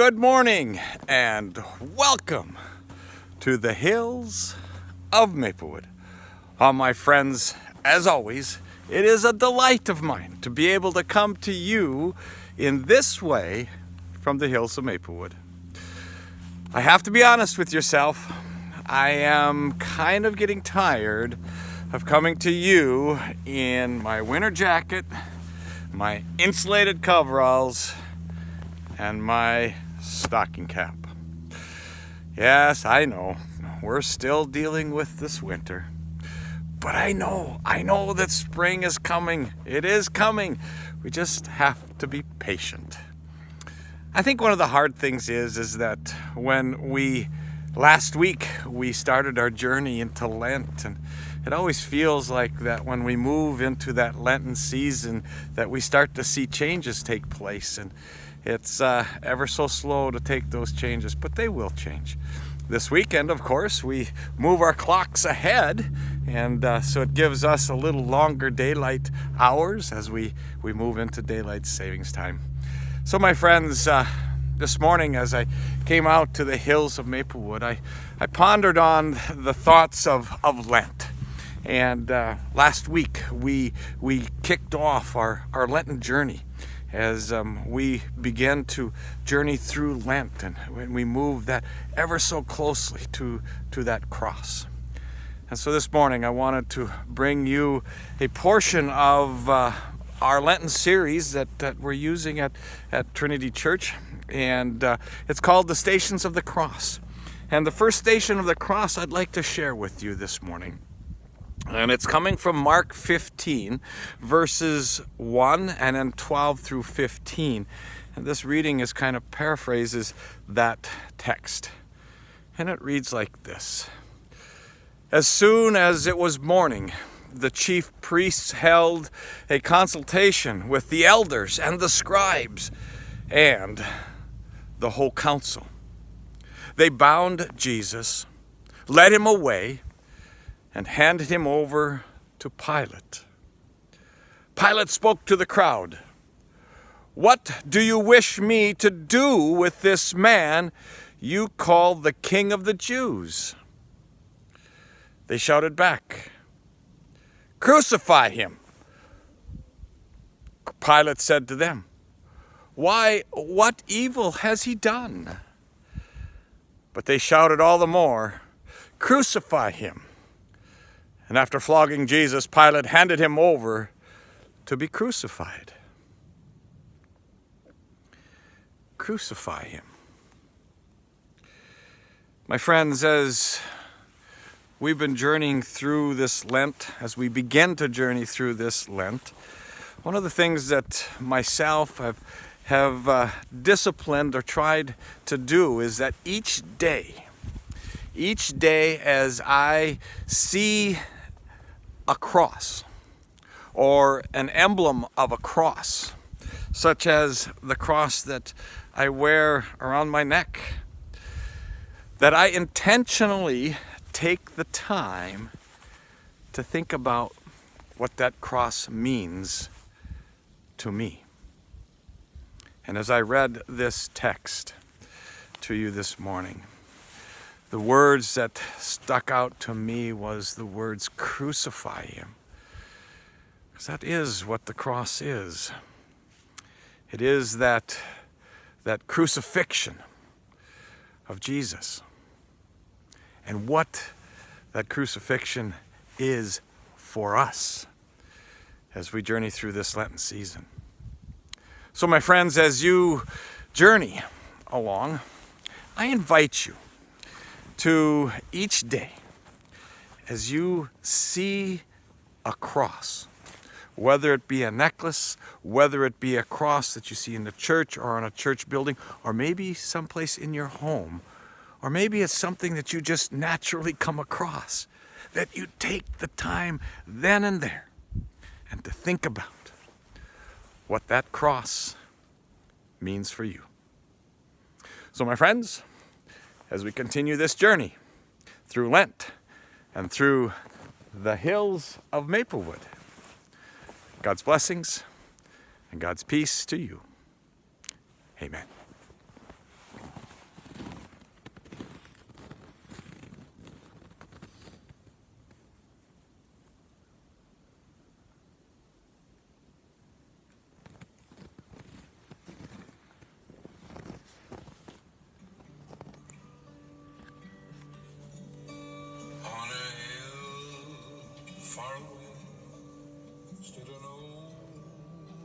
Good morning and welcome to the Hills of Maplewood. My friends, as always, it is a delight of mine to be able to come to you in this way from the Hills of Maplewood. I have to be honest with yourself, I am kind of getting tired of coming to you in my winter jacket, my insulated coveralls, and my stocking cap. Yes, I know, we're still dealing with this winter. But I know that spring is coming. It is coming. We just have to be patient. I think one of the hard things is that when last week we started our journey into Lent, and it always feels like that when we move into that Lenten season that we start to see changes take place, and it's ever so slow to take those changes, but they will change. This weekend, of course, we move our clocks ahead, and so it gives us a little longer daylight hours as we move into daylight savings time. So my friends, this morning as I came out to the Hills of Maplewood, I pondered on the thoughts of Lent. And last week we kicked off our Lenten journey as we began to journey through Lent, and when we move that ever so closely to that cross. And so this morning I wanted to bring you a portion of our Lenten series that we're using at Trinity Church, and it's called The Stations of the Cross. And the first station of the cross I'd like to share with you this morning. And it's coming from Mark 15, verses 1 and then 12 through 15. And this reading is kind of paraphrases that text. And it reads like this. As soon as it was morning, the chief priests held a consultation with the elders and the scribes and the whole council. They bound Jesus, led him away, and handed him over to Pilate. Pilate spoke to the crowd. "What do you wish me to do with this man you call the King of the Jews?" They shouted back, "Crucify him." Pilate said to them, "Why, what evil has he done?" But they shouted all the more, "Crucify him." And after flogging Jesus, Pilate handed him over to be crucified. Crucify him. My friends, as we've been journeying through this Lent, as we begin to journey through this Lent, one of the things that myself have disciplined or tried to do is that each day as I see a cross or an emblem of a cross, such as the cross that I wear around my neck, that I intentionally take the time to think about what that cross means to me. And as I read this text to you this morning, the words that stuck out to me was the words, "Crucify him." Because that is what the cross is. It is that crucifixion of Jesus. And what that crucifixion is for us as we journey through this Lenten season. So my friends, as you journey along, I invite you to each day, as you see a cross, whether it be a necklace, whether it be a cross that you see in the church or on a church building, or maybe someplace in your home, or maybe it's something that you just naturally come across, that you take the time then and there and to think about what that cross means for you. So my friends, as we continue this journey through Lent and through the Hills of Maplewood, God's blessings and God's peace to you. Amen. stood an old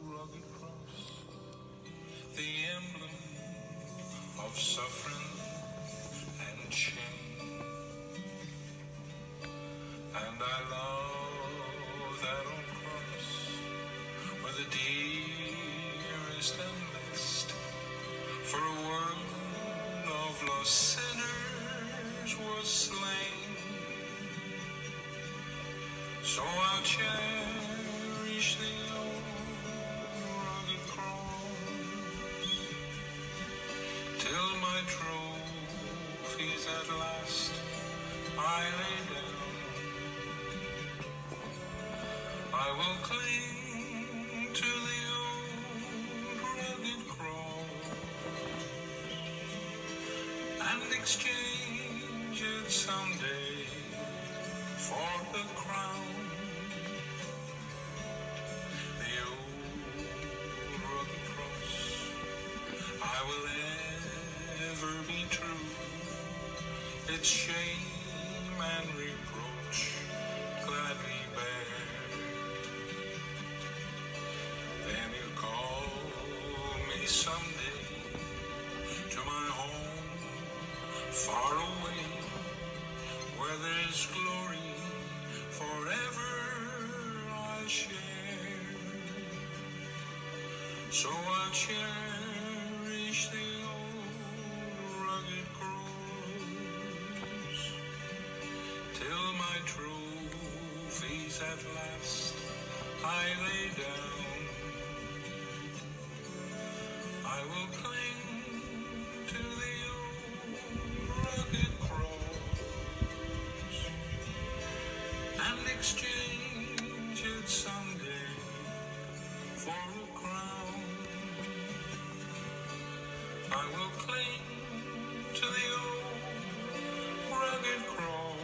rugged cross, the emblem of suffering and shame. And I love that old cross where the dearest and best for a world of lost sinners was slain. So I'll cherish the old rugged cross till my trophies at last I lay down. I will cling to the old rugged cross and exchange it someday for the crown. The old rugged cross I will ever be true, its shame and reproach gladly bear. Then you call me someday to my home far away, where there's glory forever I'll share. So I'll cherish the old rugged cross till my trophies at last I lay down. I will cling to the old rugged cross and exchange it someday for a crown. I will cling to the old rugged cross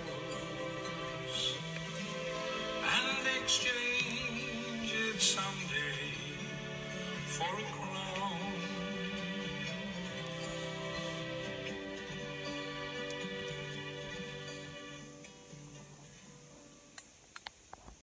and exchange